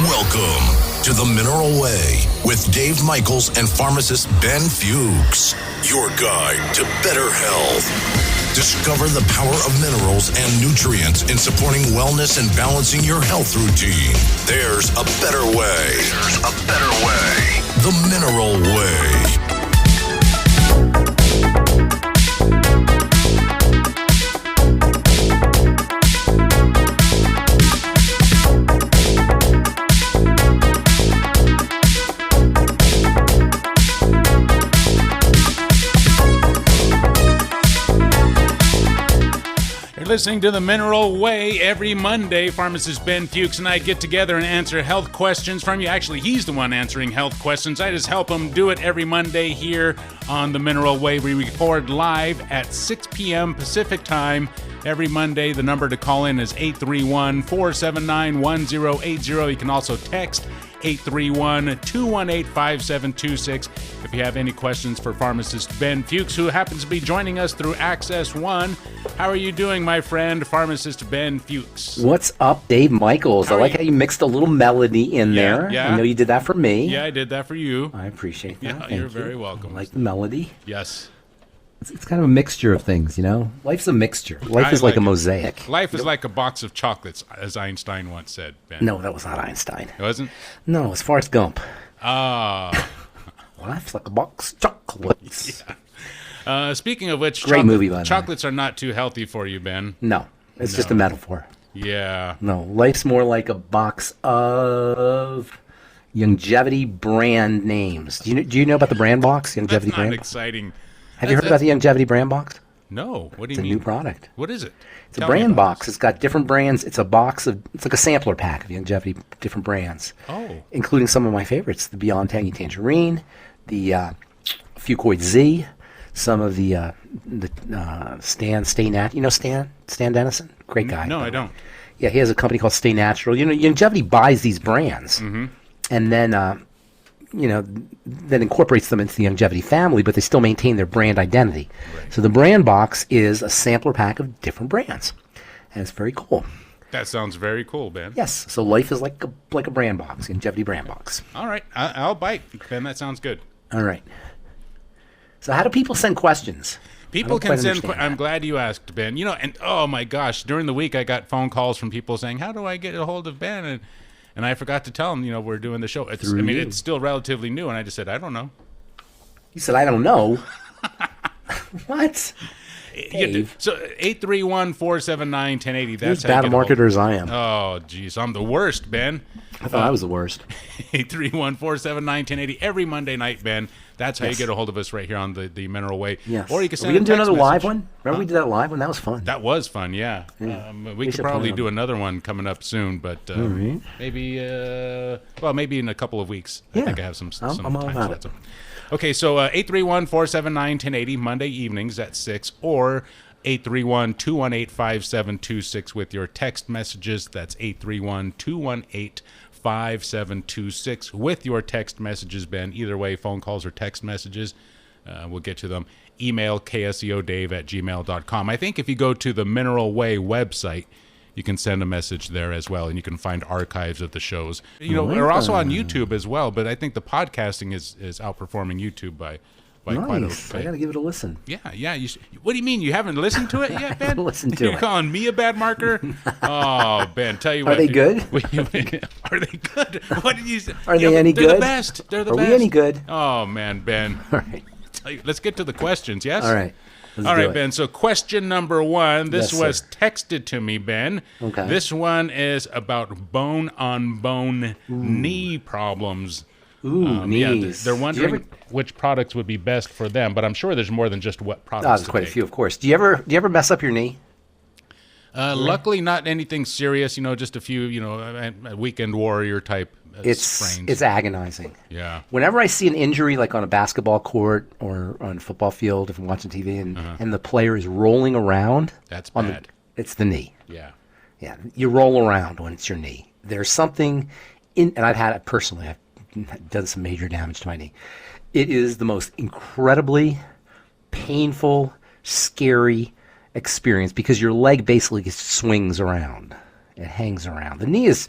Welcome to the Mineral Way with Dave Michaels and pharmacist Ben Fuchs, your guide to better health. Discover the power of minerals and nutrients in supporting wellness and balancing your health routine. There's a better way. There's a better way. The Mineral Way. Listening to the Mineral Way every Monday. Pharmacist Ben Fuchs and I get together and answer health questions from you. Actually, he's the one answering health questions. I just help him do it every Monday here on the Mineral Way. We record live at 6 p.m. Pacific time every Monday. The number to call in is 831-479-1080. You can also text 831-218-5726 if you have any questions for pharmacist Ben Fuchs, who happens to be joining us through Access One. How are you doing, my friend, pharmacist Ben Fuchs? What's up, Dave Michaels? I like how you mixed a little melody in there. Yeah. I know you did that for me. Yeah, I did that for you. I appreciate that. Yeah, Thank you're you. very welcome. I like the melody. Yes. It's kind of a mixture of things, you know? Life's a mixture. Life is like a mosaic. Life is like a box of chocolates, as Einstein once said, Ben. No, that was not Einstein. It wasn't? No, it was Forrest Gump. Ah. Life's like a box of chocolates. Yeah. Speaking of which, Great movie, by the way. Chocolates are not too healthy for you, Ben. No, it's just a metaphor. Yeah. No, life's more like a box of longevity brand names. Do you know about the brand box? Longevity That's not brand. exciting. Have you heard about the longevity brand box? No. What do you It's a mean? new product. What is it? It's a brand box. It's got different brands. It's a box of, it's like a sampler pack of longevity, different brands. Oh. Including some of my favorites, the Beyond Tangy Tangerine, the Fucoid Z, some of the Stay Natural. You know Stan Dennison? Great guy. No, I don't. Yeah, he has a company called Stay Natural. You know, longevity buys these brands and then, then incorporates them into the longevity family, but they still maintain their brand identity. Right. So the brand box is a sampler pack of different brands, and it's very cool. That sounds very cool, Ben. Yes. So life is like a brand box, longevity brand box. All right. I'll bite, Ben. That sounds good. All right. So how do people send questions? People can send. I'm glad you asked, Ben. You know, and oh my gosh, during the week I got phone calls from people saying, "How do I get a hold of Ben?" And I forgot to tell them, we're doing the show. It's still relatively new, and I just said, I don't know. You said, I don't know? What? So 831-479-1080. That's how bad a marketer as I am. Oh, geez. I'm the worst, Ben. I thought I was the worst. 831-479-1080 every Monday night, Ben. That's how you get a hold of us right here on the Mineral Way. Yes. Or you can send Are we going to do another live message. one? Remember we did that live one? That was fun. That was fun, yeah. We could probably do another one coming up soon, but maybe in a couple of weeks. I think I have some I'm all time about slots. it. Okay, so 831-479-1080 Monday evenings at 6, or 831-218-5726 with your text messages. That's 831-218-5726 with your text messages, Ben. Either way, phone calls or text messages, we'll get to them. Email kseodave@gmail.com. I think if you go to the Mineral Way website, you can send a message there as well, and you can find archives of the shows. We're also on YouTube as well, but I think the podcasting is outperforming YouTube by quite a bit. I got to give it a listen. Yeah. What do you mean? You haven't listened to it yet, Ben? Listened to You're it. calling me a bad marker? Oh, Ben, tell you what. Are they good? Are they good? What did you say? Are they any good? They're the best. They're the best. Are we any good? Oh, man, Ben. All right. Let's get to the questions, yes? All right. All right, Ben. So question number one. This Yes, was sir. texted to me, Ben. Okay. This one is about bone-on-bone knee problems. Ooh, knees. They're wondering which products would be best for them, but I'm sure there's more than just what products. There's quite a few, of course. Do you ever mess up your knee? Luckily, not anything serious. Just a few. A weekend warrior type sprains. It's agonizing. Yeah. Whenever I see an injury, like on a basketball court or on a football field, if I'm watching TV, and the player is rolling around, that's bad. It's the knee. Yeah. Yeah. You roll around when it's your knee. There's something and I've had it personally. I've done some major damage to my knee. It is the most incredibly painful, scary experience because your leg basically swings around. It hangs around. The knee is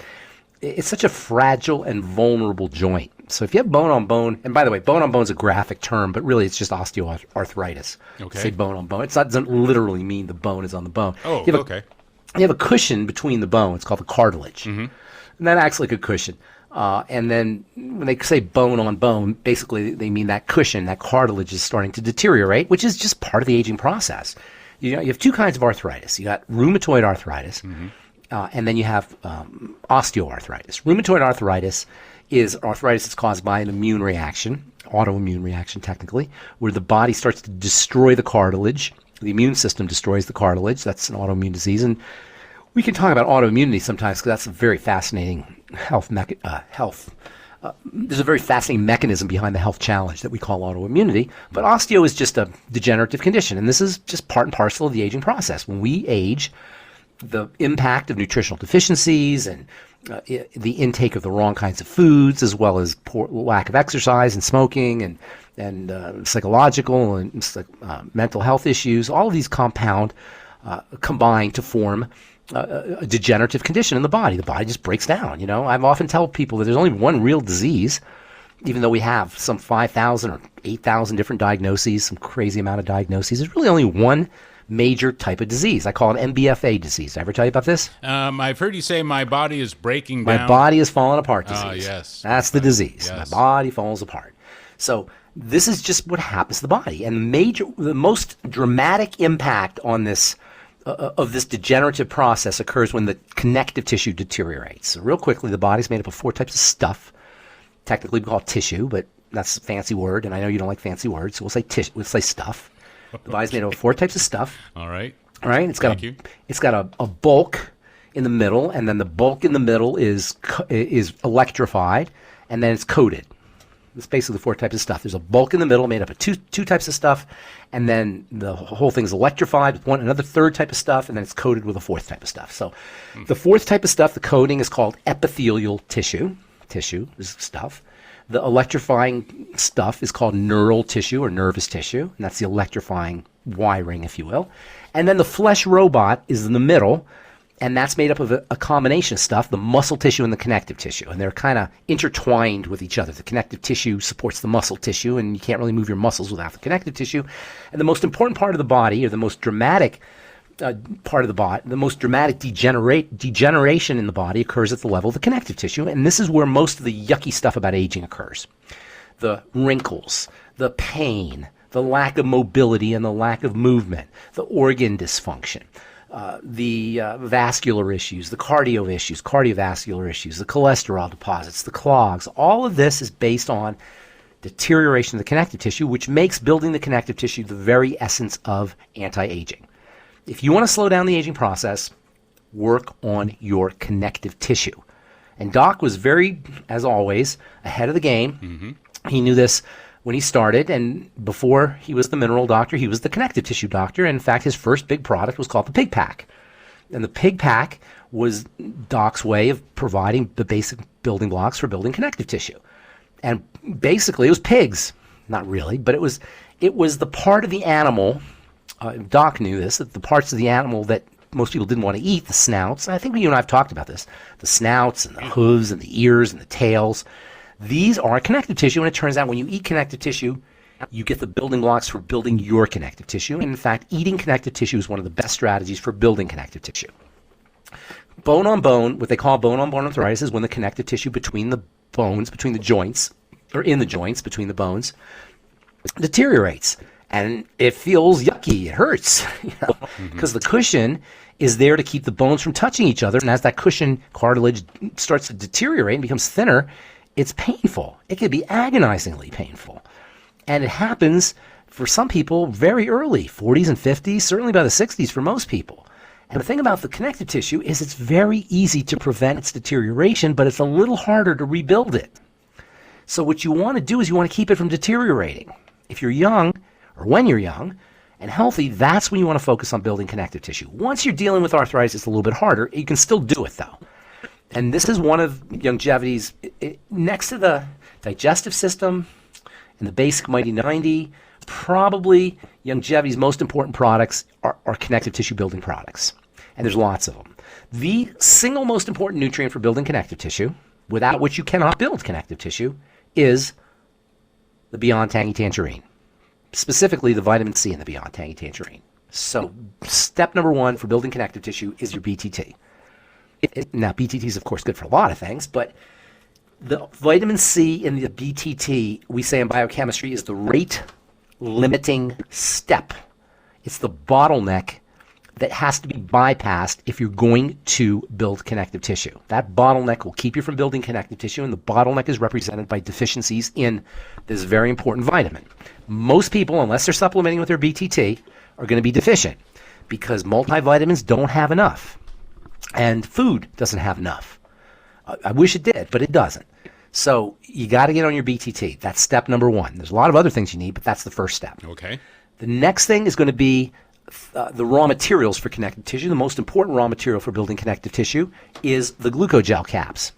it's such a fragile and vulnerable joint. So if you have bone on bone, and by the way, bone on bone is a graphic term, but really it's just osteoarthritis. Okay. Say bone on bone. It doesn't literally mean the bone is on the bone. Oh, okay. You have a cushion between the bones called the cartilage. Mm-hmm. And that acts like a cushion. And then when they say bone on bone, basically they mean that cushion, that cartilage is starting to deteriorate, which is just part of the aging process. You have two kinds of arthritis. You got rheumatoid arthritis, and then you have osteoarthritis. Rheumatoid arthritis is arthritis that's caused by an immune reaction, autoimmune reaction technically, where the body starts to destroy the cartilage. The immune system destroys the cartilage. That's an autoimmune disease. And we can talk about autoimmunity sometimes because that's a very fascinating health. There's a very fascinating mechanism behind the health challenge that we call autoimmunity. But osteo is just a degenerative condition. And this is just part and parcel of the aging process. When we age, the impact of nutritional deficiencies and the intake of the wrong kinds of foods, as well as lack of exercise and smoking and psychological and mental health issues, all of these combine to form a degenerative condition in the body. The body just breaks down. I've often tell people that there's only one real disease, even though we have some 5,000 or 8,000 different diagnoses, some crazy amount of diagnoses. There's really only one major type of disease. I call it MBFA disease. Did I ever tell you about this? I've heard you say my body is breaking down. My body is falling apart disease. Yes. That's the disease. Yes. My body falls apart. So this is just what happens to the body. And the most dramatic impact on this of this degenerative process occurs when the connective tissue deteriorates. So real quickly, the body's made up of 4 types of stuff. Technically, we call it tissue, but that's a fancy word, and I know you don't like fancy words, so we'll say we'll say stuff. The body's made up of 4 types of stuff. All right. All right. It's got a bulk in the middle, and then the bulk in the middle is electrified, and then it's coated. It's basically 4 types of stuff. There's a bulk in the middle made up of two types of stuff, and then the whole thing is electrified with another 3rd type of stuff, and then it's coated with a 4th type of stuff. So the 4th type of stuff, the coating, is called epithelial tissue. Tissue is stuff. The electrifying stuff is called neural tissue or nervous tissue, and that's the electrifying wiring, if you will. And then the flesh robot is in the middle, and that's made up of a combination of stuff, the muscle tissue and the connective tissue. And they're kind of intertwined with each other. The connective tissue supports the muscle tissue, and you can't really move your muscles without the connective tissue. And the most important part of the body, or the most dramatic part of the body, the most dramatic degeneration in the body occurs at the level of the connective tissue. And this is where most of the yucky stuff about aging occurs. The wrinkles, the pain, the lack of mobility and the lack of movement, the organ dysfunction, the vascular issues, the cardiovascular issues, the cholesterol deposits, the clogs. All of this is based on deterioration of the connective tissue, which makes building the connective tissue the very essence of anti-aging. If you want to slow down the aging process, work on your connective tissue. And Doc was very, as always, ahead of the game. Mm-hmm. He knew this when he started, and before he was the mineral doctor, he was the connective tissue doctor. And in fact, his first big product was called the Pig Pack. And the Pig Pack was Doc's way of providing the basic building blocks for building connective tissue. And basically, it was pigs. Not really, but it was the part of the animal. Doc knew this, that the parts of the animal that most people didn't want to eat, the snouts, and I think you and I have talked about this, the snouts and the hooves and the ears and the tails, these are connective tissue, and it turns out when you eat connective tissue, you get the building blocks for building your connective tissue. And in fact, eating connective tissue is one of the best strategies for building connective tissue. Bone on bone, what they call bone on bone arthritis, is when the connective tissue between the bones, between the joints, or in the joints, between the bones, deteriorates. And it feels yucky. It hurts, because the cushion is there to keep the bones from touching each other. And as that cushion cartilage starts to deteriorate and becomes thinner, it's painful. It can be agonizingly painful. And it happens for some people very early, 40s and 50s, certainly by the 60s for most people. And the thing about the connective tissue is it's very easy to prevent its deterioration, but it's a little harder to rebuild it. So what you want to do is you want to keep it from deteriorating. If you're young, or when you're young and healthy, that's when you want to focus on building connective tissue. Once you're dealing with arthritis, it's a little bit harder. You can still do it, though. And this is one of longevity's, next to the digestive system and the basic Mighty 90, probably longevity's most important products are connective tissue building products. and there's lots of them. The single most important nutrient for building connective tissue, without which you cannot build connective tissue, is the Beyond Tangy Tangerine. Specifically, the vitamin C in the Beyond Tangy Tangerine. So, step number one for building connective tissue is your BTT. Now, BTT is, of course, good for a lot of things, but the vitamin C in the BTT, we say in biochemistry, is the rate-limiting step. It's the bottleneck that has to be bypassed if you're going to build connective tissue. That bottleneck will keep you from building connective tissue, and the bottleneck is represented by deficiencies in this very important vitamin. Most people, unless they're supplementing with their BTT, are going to be deficient because multivitamins don't have enough, and food doesn't have enough. I wish it did, but it doesn't. So you got to get on your BTT. That's step number one. There's a lot of other things you need, but that's the first step. Okay. The next thing is going to be the raw materials for connective tissue. The most important raw material for building connective tissue is the Gluco Gel caps.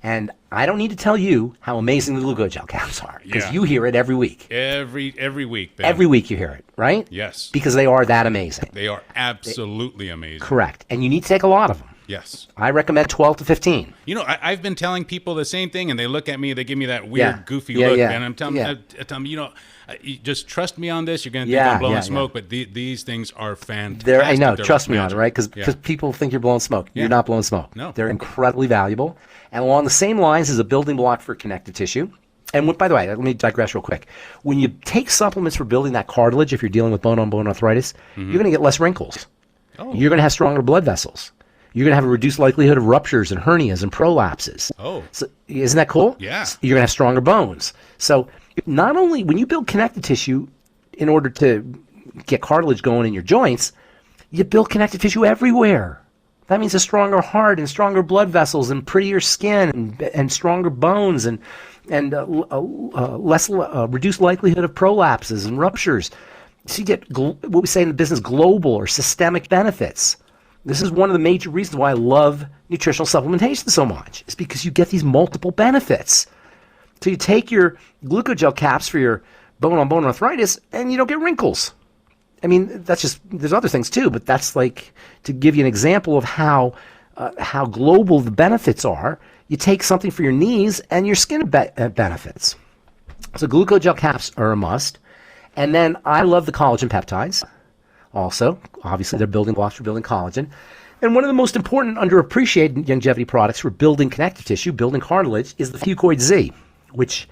And I don't need to tell you how amazing the Gluco Gel caps are, because you hear it every week. Every week, Ben. Every week you hear it, right? Yes. Because they are that amazing. They are absolutely amazing. Correct. And you need to take a lot of them. Yes. I recommend 12 to 15. You know, I've been telling people the same thing, and they look at me, they give me that weird, goofy look, and I'm telling them, you know, you just trust me on this. You're going to think I'm blowing smoke, but these things are fantastic. I know. Trust me on it, right? Because people think you're blowing smoke. You're not blowing smoke. No. They're incredibly valuable. And along the same lines is a building block for connective tissue. And by the way, let me digress real quick. When you take supplements for building that cartilage, if you're dealing with bone-on-bone arthritis, you're going to get less wrinkles. Oh. You're going to have stronger blood vessels. You're going to have a reduced likelihood of ruptures and hernias and prolapses. Oh. So, isn't that cool? Yeah. So you're going to have stronger bones. So not only when you build connective tissue in order to get cartilage going in your joints, you build connective tissue everywhere. That means a stronger heart and stronger blood vessels and prettier skin and stronger bones and less reduced likelihood of prolapses and ruptures. So you get what we say in the business, global or systemic benefits. This is one of the major reasons why I love nutritional supplementation so much. It's because you get these multiple benefits. So you take your Gluco Gel caps for your bone-on-bone arthritis and you don't get wrinkles. I mean, that's just, there's other things too, but that's like to give you an example of how global the benefits are. You take something for your knees and your skin benefits. So Gluco Gel caps are a must. And then I love the collagen peptides. Also, obviously, they're building blocks for building collagen. And one of the most important underappreciated longevity products for building connective tissue, building cartilage, is the Fucoid Z, which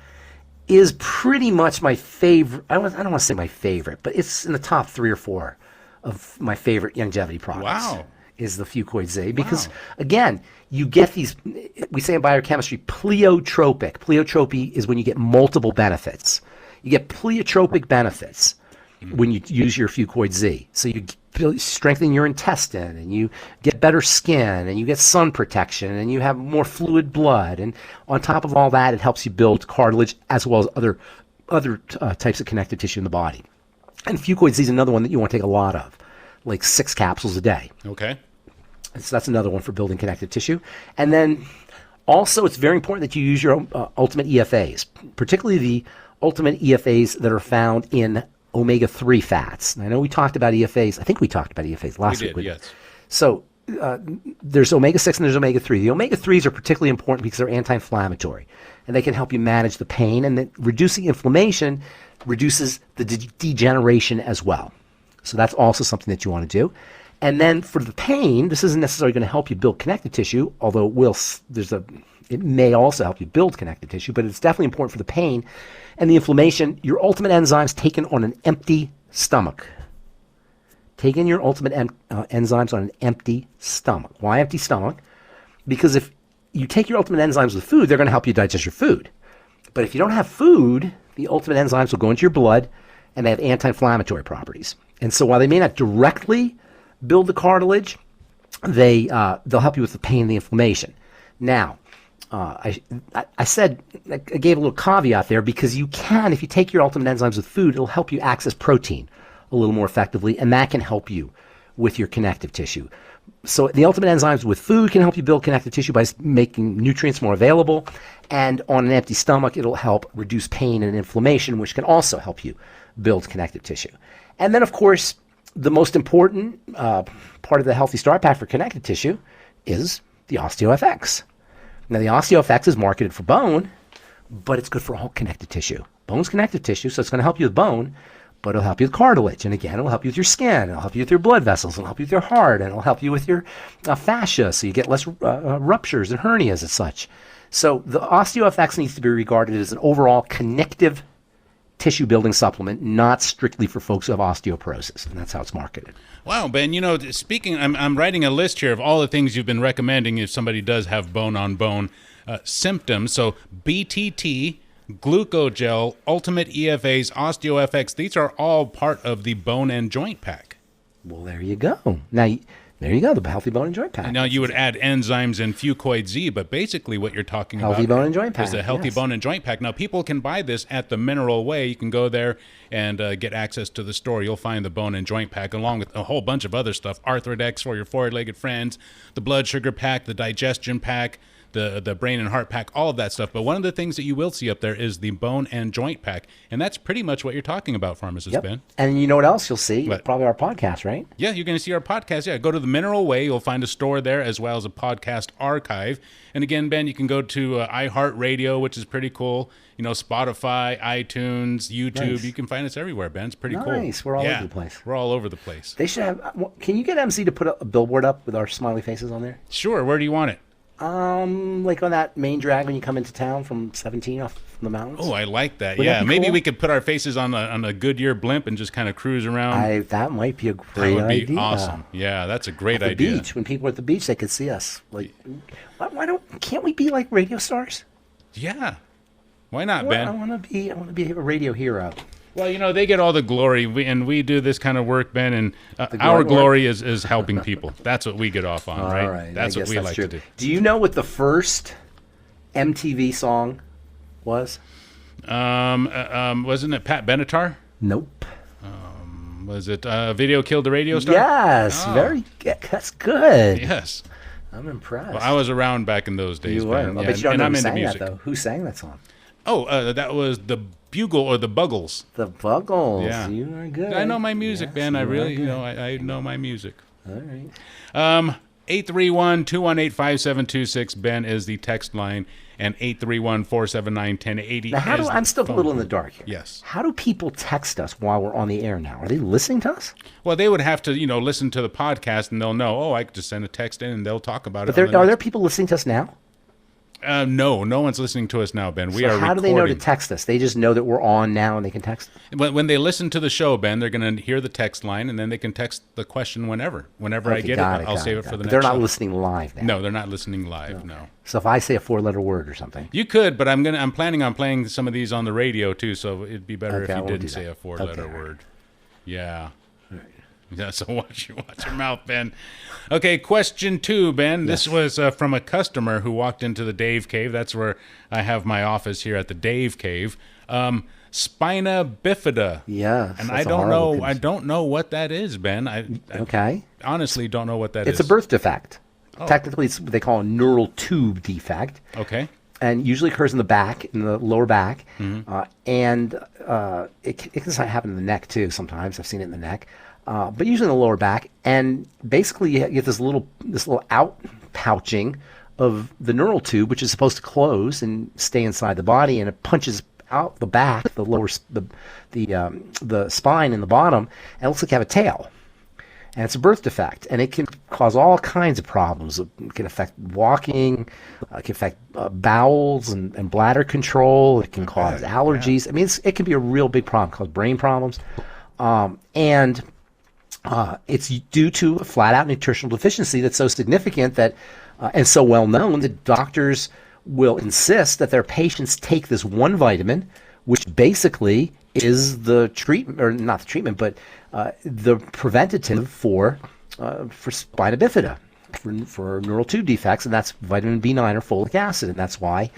is pretty much my favorite. I don't want to say my favorite, but it's in the top 3 or 4 of my favorite longevity products. Wow. Is the Fucoid Z. Because, again, you get these, we say in biochemistry, pleiotropic. Pleiotropy is when you get multiple benefits. You get pleiotropic benefits when you use your Fucoid Z. So you strengthen your intestine, and you get better skin, and you get sun protection, and you have more fluid blood. And on top of all that, it helps you build cartilage as well as other types of connective tissue in the body. And Fucoid Z is another one that you want to take a lot of, like 6 capsules a day. Okay. So that's another one for building connective tissue. And then also it's very important that you use your ultimate EFAs, particularly the ultimate EFAs that are found in omega-3 fats. And I know we talked about EFAs. I think we talked about EFAs last week. Yes. So there's omega-6 and there's omega-3. The omega-3s are particularly important because they're anti-inflammatory, and they can help you manage the pain, and then reducing inflammation reduces the degeneration as well. So that's also something that you want to do. And then for the pain, this isn't necessarily going to help you build connective tissue, although it may also help you build connective tissue, but it's definitely important for the pain and the inflammation. Your ultimate enzymes taken on an empty stomach. Take in your ultimate enzymes on an empty stomach. Why empty stomach? Because if you take your ultimate enzymes with food, they're going to help you digest your food. But if you don't have food, the ultimate enzymes will go into your blood, and they have anti-inflammatory properties. And so while they may not directly build the cartilage, they'll help you with the pain and the inflammation. Now, I gave a little caveat there, because you can, if you take your ultimate enzymes with food, it'll help you access protein a little more effectively, and that can help you with your connective tissue. So the ultimate enzymes with food can help you build connective tissue by making nutrients more available, and on an empty stomach, it'll help reduce pain and inflammation, which can also help you build connective tissue. And then, of course, the most important part of the Healthy Start Pack for connective tissue is the Osteo Fx. Now, the Osteo Fx is marketed for bone, but it's good for all connective tissue. Bone's connective tissue, so it's going to help you with bone, but it'll help you with cartilage. And again, it'll help you with your skin. It'll help you with your blood vessels. It'll help you with your heart. And it'll help you with your fascia, so you get less ruptures and hernias and such. So the Osteo Fx needs to be regarded as an overall connective tissue building supplement, not strictly for folks who have osteoporosis. And that's how it's marketed. Wow, Ben, speaking, I'm writing a list here of all the things you've been recommending if somebody does have bone-on-bone symptoms. So BTT, Gluco Gel, Ultimate EFAs, Osteo Fx, these are all part of the Bone and Joint Pack. Well, there you go. Now, there you go, the Healthy Bone and Joint Pack. Now, you would add Enzymes and Fucoid Z, but basically what you're talking Healthy about Bone and Joint Pack, is the Healthy yes. Bone and Joint Pack. Now, people can buy this at the Mineral Way. You can go there and get access to the store. You'll find the Bone and Joint Pack along with a whole bunch of other stuff. Arthrodex for your four-legged friends, the Blood Sugar Pack, the Digestion Pack, the Brain and Heart Pack, all of that stuff. But one of the things that you will see up there is the Bone and Joint Pack, and that's pretty much what you're talking about, Pharmacist Ben. And you know what else you'll see? What? Probably our podcast, right? Yeah, you're going to see our podcast. Yeah, go to the Mineral Way. You'll find a store there as well as a podcast archive. And again, Ben, you can go to iHeartRadio, which is pretty cool. Spotify, iTunes, YouTube. Nice. You can find us everywhere, Ben. It's pretty cool. Nice. We're all over the place. We're all over the place. They should have. Can you get MC to put a billboard up with our smiley faces on there? Sure. Where do you want it? Like on that main drag when you come into town from 17 off from the mountains. Oh, I like that. Wouldn't that be Maybe cool? we could put our faces on a Goodyear blimp and just kind of cruise around. That might be a That great would be idea. awesome. Yeah, that's a great At the idea. beach, when people are at the beach, they could see us. Like, can't we be like radio stars? Yeah. Why not, Well, Ben? I want to be a radio hero. Well, they get all the glory, and we do this kind of work, Ben, and our glory glory is helping people. That's what we get off on, right? All right, That's I what guess we that's like true. to do. Do you know what the first MTV song was? Wasn't it Pat Benatar? Nope. Was it Video Killed the Radio Star? Yes, Oh. very good. That's good. Yes. I'm impressed. Well, I was around back in those days, You were. Ben. I Yeah, bet you don't and know I'm who into sang music. that, though. Who sang that song? Oh, that was the Bugle or the Buggles. The Buggles. Yeah. You are good. I know my music, Yes, Ben. I you are really, good. I know my music. All right. 831-218-5726, Ben, is the text line, and 831-479-1080 Now, is the I'm still a phone little in the number. dark here. Yes. How do people text us while we're on the air now? Are they listening to us? Well, they would have to, listen to the podcast, and they'll know, I could just send a text in, and they'll talk about But it. are there people listening to us now? No one's listening to us now, Ben. We So are how recording. do they know to text us? They just know that we're on now and they can text. When they listen to the show, Ben, they're going to hear the text line, and then they can text the question whenever. Whenever I Okay, get got it, I'll save it for the But next they're not show. listening live now. No, they're not listening live, no. So if I say a 4-letter word or something. You could, but I'm planning on playing some of these on the radio too, so it'd be better Okay, I if you won't didn't do say that. a 4-letter Okay, all right. word. Yeah. Yeah, so watch your mouth, Ben. Okay, question 2, Ben. This was from a customer who walked into the Dave Cave. That's where I have my office here at the Dave Cave. Spina Bifida. Yeah. And I don't know what that is, Ben. I Okay. honestly don't know what that is. It's a birth defect. Oh. Technically, it's what they call a neural tube defect. Okay. And usually occurs in the back, in the lower back. Mm-hmm. And it can happen in the neck, too, sometimes. I've seen it in the neck. But usually in the lower back. And basically, you get this little out pouching of the neural tube, which is supposed to close and stay inside the body, and it punches out the back, the lower, the spine in the bottom, and it looks like you have a tail. And it's a birth defect, and it can cause all kinds of problems. It can affect walking, it can affect bowels and bladder control. It can cause allergies. I mean, it can be a real big problem, cause brain problems, and it's due to a flat-out nutritional deficiency that's so significant that, and so well known that doctors will insist that their patients take this one vitamin, which basically is the treatment, or not the treatment, but the preventative for spina bifida, for neural tube defects, and that's vitamin B9 or folic acid, and that's why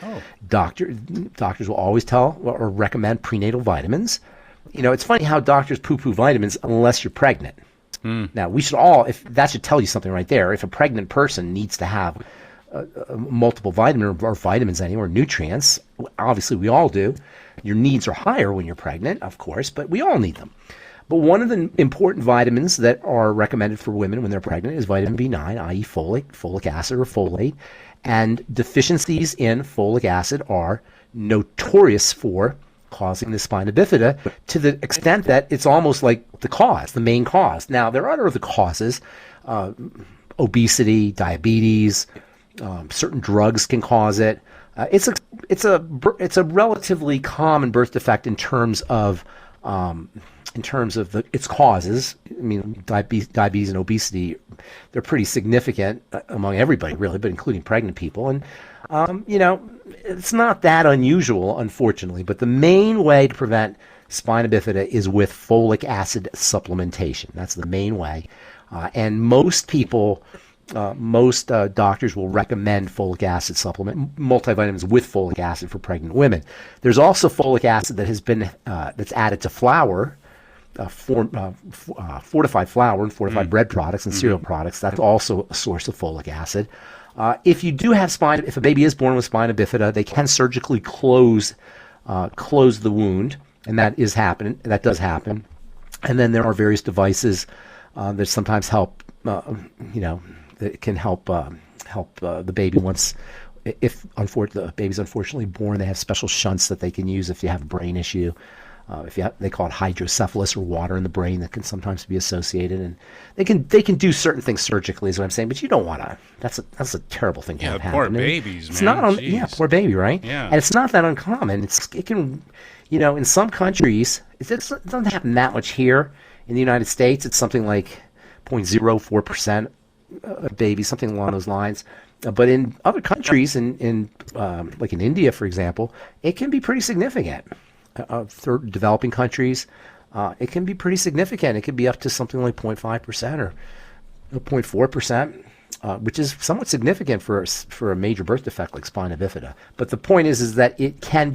doctors will always tell or recommend prenatal vitamins. It's funny how doctors poo-poo vitamins unless you're pregnant. Now, we should all, if that should tell you something right there, if a pregnant person needs to have multiple vitamins or vitamins anywhere, nutrients, obviously we all do. Your needs are higher when you're pregnant, of course, but we all need them. But one of the important vitamins that are recommended for women when they're pregnant is vitamin B9, i.e. folic acid or folate. And deficiencies in folic acid are notorious for causing the spina bifida, to the extent that it's almost like the main cause. Now, there are other causes, obesity, diabetes, certain drugs can cause it. It's a relatively common birth defect in terms of its causes. I mean, diabetes and obesity, they're pretty significant among everybody, really, but including pregnant people. And, it's not that unusual, unfortunately. But the main way to prevent spina bifida is with folic acid supplementation. That's the main way. And most people, most doctors will recommend folic acid supplement, multivitamins with folic acid for pregnant women. There's also folic acid that has been that's added to flour, fortified flour and fortified bread products and cereal products. That's also a source of folic acid. If you do have if a baby is born with spina bifida, they can surgically close the wound, and that does happen. And then there are various devices that sometimes help, that can help the baby if the baby's unfortunately born. They have special shunts that they can use if you have a brain issue. They call it hydrocephalus, or water in the brain that can sometimes be associated, and they can do certain things surgically, is what I'm saying. But you don't want to. That's a terrible thing to have happen. Poor babies, it's man. Not poor baby, right? Yeah, and it's not that uncommon. It can, in some countries, it doesn't happen that much here. In the United States, it's something like 0.04% of babies, something along those lines. But in other countries, in like in India, for example, it can be pretty significant. Third developing countries, it can be pretty significant. It could be up to something like 0.5% or 0.4%, which is somewhat significant for a major birth defect like spina bifida. But the point is that it can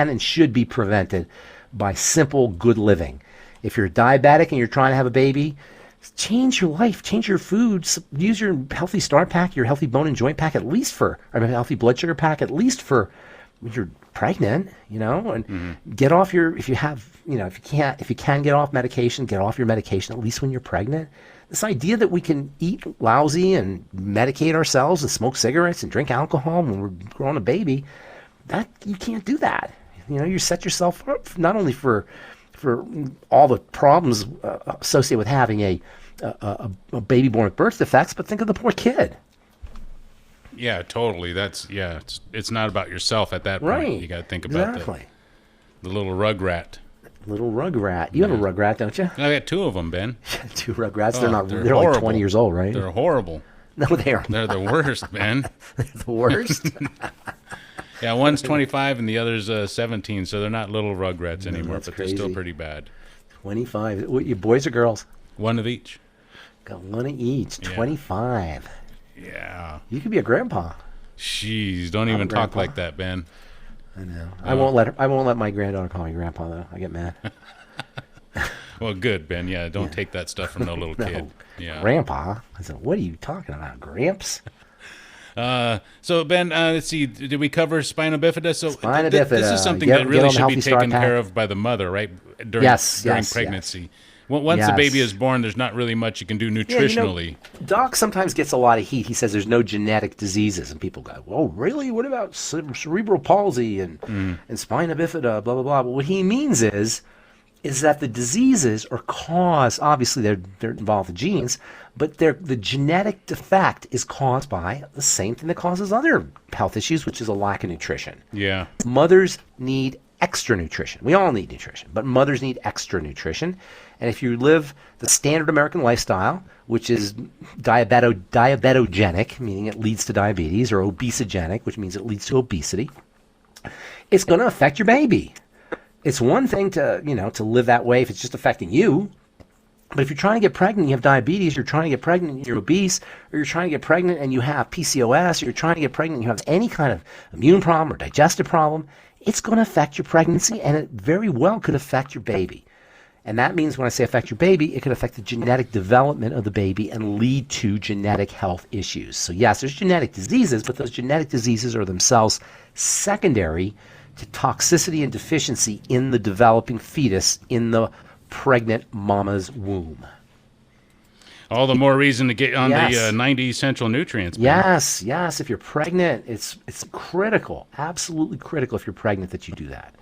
and should be prevented by simple good living. If you're diabetic and you're trying to have a baby, change your life, change your foods, use your healthy start pack, your healthy bone and joint pack, healthy blood sugar pack, at least for when you're pregnant, and get off if you can get off medication, get off your medication, at least when you're pregnant. This idea that we can eat lousy and medicate ourselves and smoke cigarettes and drink alcohol when we're growing a baby, that you can't do that. You set yourself up not only for all the problems associated with having a baby born with birth defects, but think of the poor kid. Yeah, totally. It's not about yourself at that point. Right. You got to think about the little rugrat. Little rugrat. You have a rugrat, don't you? I got two of them, Ben. 2 rugrats. They're horrible. like 20 years old, right? They're horrible. No, they aren't. They're the worst, Ben. They're the worst. Yeah, one's 25 and the other's 17, so they're not little rugrats anymore, but crazy. They're still pretty bad. 25. What, you boys or girls? One of each. Got one of each. Yeah. 25. Yeah. You could be a grandpa. Jeez, don't even talk like that, Ben. I know. I won't let my granddaughter call me grandpa, though. I get mad. Well, good, Ben. Yeah, don't take that stuff from no little kid. No. Yeah. Grandpa? I said, what are you talking about, Gramps? So, Ben, let's see. Did we cover spina bifida? So Spina bifida. This is something that really should be taken care of by the mother, right? During pregnancy. Yes. Well, once the baby is born, there's not really much you can do nutritionally. Doc sometimes gets a lot of heat. He says there's no genetic diseases, and people go, "Oh, really? What about cerebral palsy and spina bifida? Blah blah blah." But what he means is that the diseases are caused. Obviously, they're involved in genes, but the genetic defect is caused by the same thing that causes other health issues, which is a lack of nutrition. Yeah. Mothers need extra nutrition. We all need nutrition, but mothers need extra nutrition. And if you live the standard American lifestyle, which is diabetogenic, meaning it leads to diabetes, or obesogenic, which means it leads to obesity, it's going to affect your baby. It's one thing to live that way if it's just affecting you. But if you're trying to get pregnant and you have diabetes, you're trying to get pregnant and you're obese, or you're trying to get pregnant and you have PCOS, or you're trying to get pregnant and you have any kind of immune problem or digestive problem, it's going to affect your pregnancy, and it very well could affect your baby. And that means when I say affect your baby, it could affect the genetic development of the baby and lead to genetic health issues. So yes, there's genetic diseases, but those genetic diseases are themselves secondary to toxicity and deficiency in the developing fetus in the pregnant mama's womb. All the more reason to get on Yes. the 90 essential nutrients. Ben. Yes, yes. If you're pregnant, it's critical, absolutely critical if you're pregnant that you do that.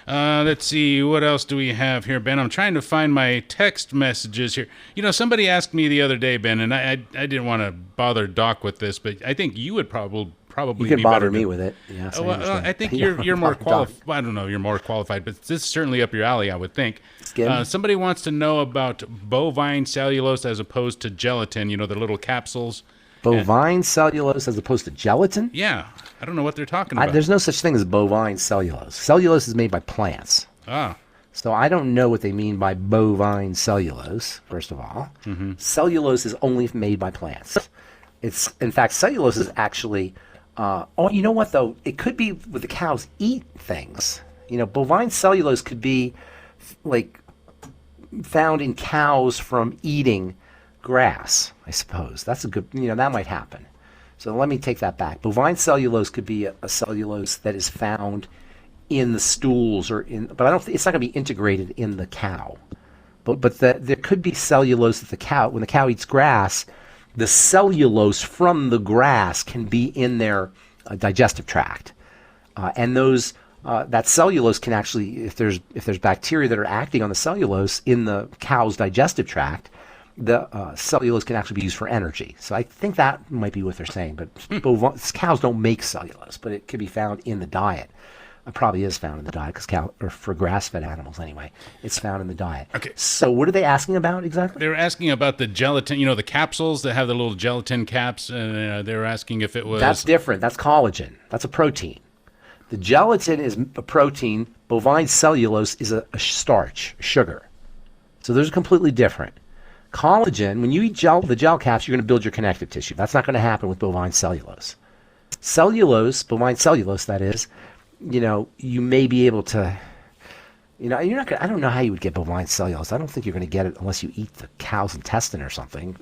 Let's see, what else do we have here, Ben? I'm trying to find my text messages here. You know, somebody asked me the other day, Ben, and I didn't want to bother Doc with this, but I think you would probably You can be bother better me to- with it. Yes, Well, understand. I think Yeah, you're more Doc. qualified. I don't know, you're more qualified, but this is certainly up your alley, I would think. Skin? Somebody wants to know about bovine cellulose as opposed to gelatin. You know, the little capsules. Bovine cellulose as opposed to gelatin? Yeah, I don't know what they're talking about. There's no such thing as bovine cellulose. Cellulose is made by plants. Ah, So I don't know what they mean by bovine cellulose, first of all. Cellulose is only made by plants. It's, in fact, cellulose is actually, oh, you know what, though? It could be with the cows eat things. You know, bovine cellulose could be, like, found in cows from eating grass, I suppose. That's a good, you know, that might happen. So let me take that back. Bovine cellulose could be a cellulose that is found in the stools or in, but I don't. It's not going to be integrated in the cow. But there could be cellulose that the cow, when the cow eats grass, the cellulose from the grass can be in their digestive tract, and those that cellulose can actually, if there's bacteria that are acting on the cellulose in the cow's digestive tract, the cellulose can actually be used for energy. So I think that might be what they're saying. But cows don't make cellulose, but it could be found in the diet. It probably is found in the diet because or for grass-fed animals anyway, it's found in the diet. Okay. So what are they asking about exactly? they were asking about the gelatin. You know, the capsules that have the little gelatin caps, and they were asking if it was. That's different. That's collagen. That's a protein. The gelatin is a protein. Bovine cellulose is a starch, sugar. So those are completely different. Collagen, when you eat the gel caps, you're going to build your connective tissue. That's not going to happen with bovine cellulose. Bovine cellulose, that is, you know, you may be able to, you know, you're not gonna, I don't know how you would get bovine cellulose. I don't think you're going to get it unless you eat the cow's intestine or something.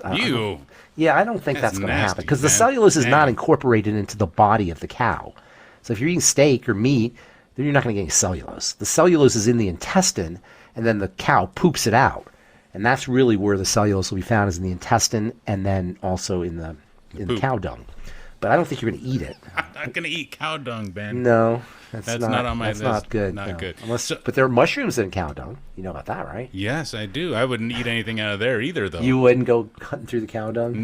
Yeah, I don't think that's going to happen because the cellulose is not incorporated into the body of the cow. So if you're eating steak or meat, then you're not going to get any cellulose. The cellulose is in the intestine, and then the cow poops it out. And that's really where the cellulose will be found, is in the intestine and then also in the cow dung. But I don't think you're going to eat it. I'm not going to eat cow dung, Ben. No, that's not on my that's list. not good. Not no. good. But there are mushrooms in cow dung. You know about that, right? Yes, I do. I wouldn't eat anything out of there either, though. You wouldn't go hunting through the cow dung?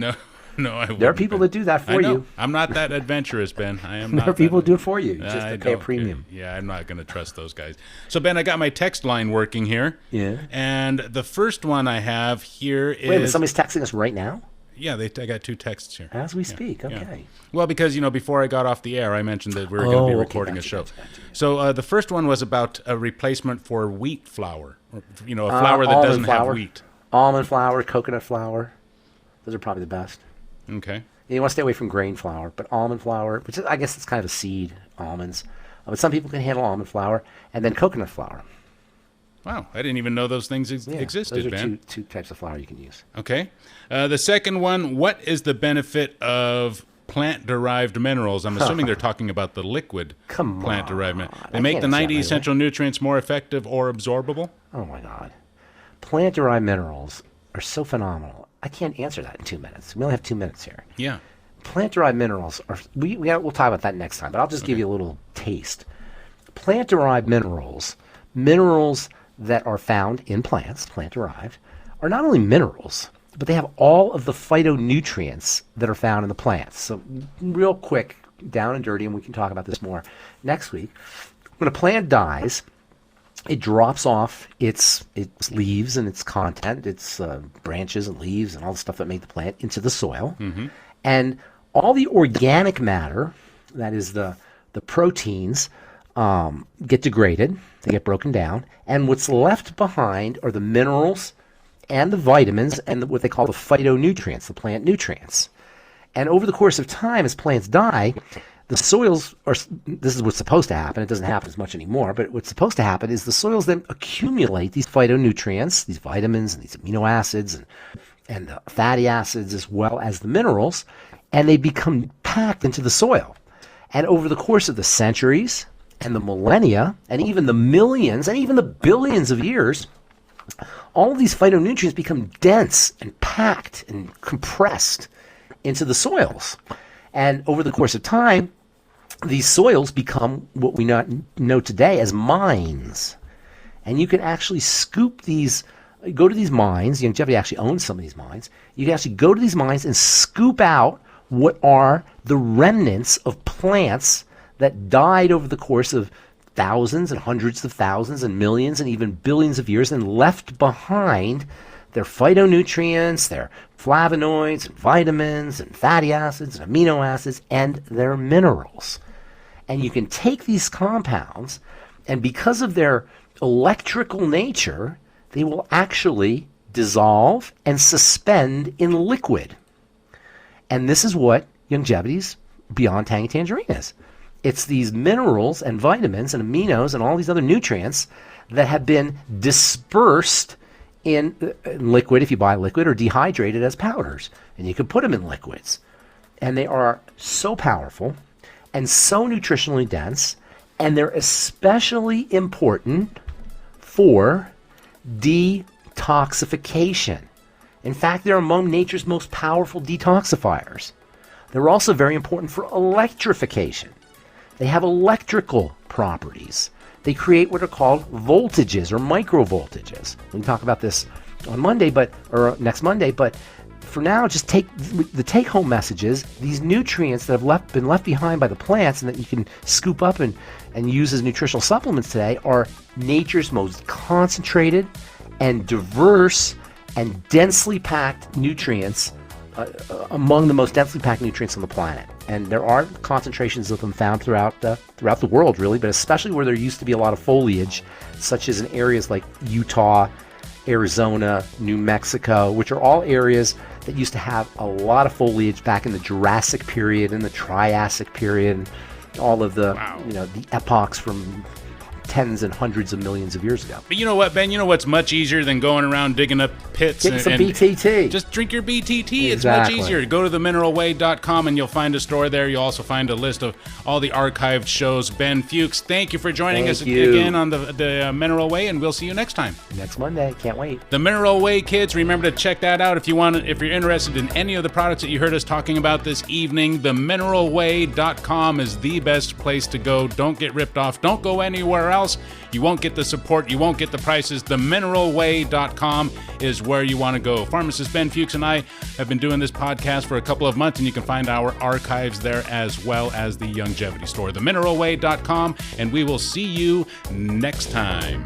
No, I wouldn't. There are people that do that for I know. you. I'm not that adventurous, Ben. I am not. There are people who that, do it for you. You just I have to pay a don't. premium. Yeah, I'm not going to trust those guys. So, Ben, I got my text line working here. Yeah. And the first one I have here is. Wait a minute, somebody's texting us right now? Yeah, I got two texts here. As we speak, okay. Yeah. Well, because, you know, before I got off the air, I mentioned that we were going to be recording a show. Gotcha. So the first one was about a replacement for wheat flour. You know, a flour that doesn't have wheat. Almond flour, coconut flour. Those are probably the best. Okay. You want to stay away from grain flour, but almond flour, which is, I guess it's kind of a seed, almonds. But some people can handle almond flour, and then coconut flour. Wow, I didn't even know those things existed, those are Ben. two types of flour you can use. Okay. The second one, what is the benefit of plant-derived minerals? I'm assuming they're talking about the liquid plant-derived minerals. They make the 90 essential nutrients more effective or absorbable? Oh, my God. Plant-derived minerals are so phenomenal. I can't answer that in 2 minutes. We only have 2 minutes here. Yeah. Plant-derived minerals are, we'll talk about that next time, but I'll just give you a little taste. Plant-derived minerals that are found in plants, plant-derived, are not only minerals, but they have all of the phytonutrients that are found in the plants. So real quick, down and dirty, and we can talk about this more next week. When a plant dies, it drops off its leaves and its content, its branches and leaves and all the stuff that made the plant into the soil. Mm-hmm. And all the organic matter, that is the proteins, get degraded, they get broken down, and what's left behind are the minerals and the vitamins and what they call the phytonutrients, the plant nutrients. And over the course of time, as plants die, the soils are, this is what's supposed to happen, it doesn't happen as much anymore, but what's supposed to happen is the soils then accumulate these phytonutrients, these vitamins and these amino acids and the fatty acids as well as the minerals, and they become packed into the soil. And over the course of the centuries and the millennia, and even the millions, and even the billions of years, all of these phytonutrients become dense and packed and compressed into the soils. And over the course of time, these soils become what we know today as mines. And you can actually scoop these, go to these mines. Longevity actually owns some of these mines. You can actually go to these mines and scoop out what are the remnants of plants that died over the course of thousands and hundreds of thousands and millions and even billions of years, and left behind their phytonutrients, their flavonoids and vitamins and fatty acids and amino acids and their minerals. And you can take these compounds, and because of their electrical nature, they will actually dissolve and suspend in liquid. And this is what Longevity's Beyond Tangy Tangerine is. It's these minerals and vitamins and aminos and all these other nutrients that have been dispersed in liquid, if you buy liquid, or dehydrated as powders. And you can put them in liquids. And they are so powerful and so nutritionally dense, and they're especially important for detoxification. In fact, they're among nature's most powerful detoxifiers. They're also very important for electrification. They have electrical properties. They create what are called voltages or microvoltages. We can talk about this on Monday, or next Monday, but for now, just take the take-home messages. These nutrients that have been left behind by the plants and that you can scoop up and use as nutritional supplements today are nature's most concentrated and diverse and densely packed nutrients, among the most densely packed nutrients on the planet. And there are concentrations of them found throughout the world, really, but especially where there used to be a lot of foliage, such as in areas like Utah, Arizona, New Mexico, which are all areas that used to have a lot of foliage back in the Jurassic period and the Triassic period, and all of the the epochs from tens and hundreds of millions of years ago. But you know what, Ben? You know what's much easier than going around digging up pits? Get some BTT. Just drink your BTT. Exactly. It's much easier. Go to themineralway.com and you'll find a store there. You'll also find a list of all the archived shows. Ben Fuchs, thank you for joining us again on the Mineral Way, and we'll see you next time. Next Monday. Can't wait. The Mineral Way, kids. Remember to check that out if you're interested in any of the products that you heard us talking about this evening. Themineralway.com is the best place to go. Don't get ripped off. Don't go anywhere else. You won't get the support. You won't get the prices. Themineralway.com is where you want to go. Pharmacist Ben Fuchs and I have been doing this podcast for a couple of months, and you can find our archives there as well as the Longevity store. Themineralway.com, and we will see you next time.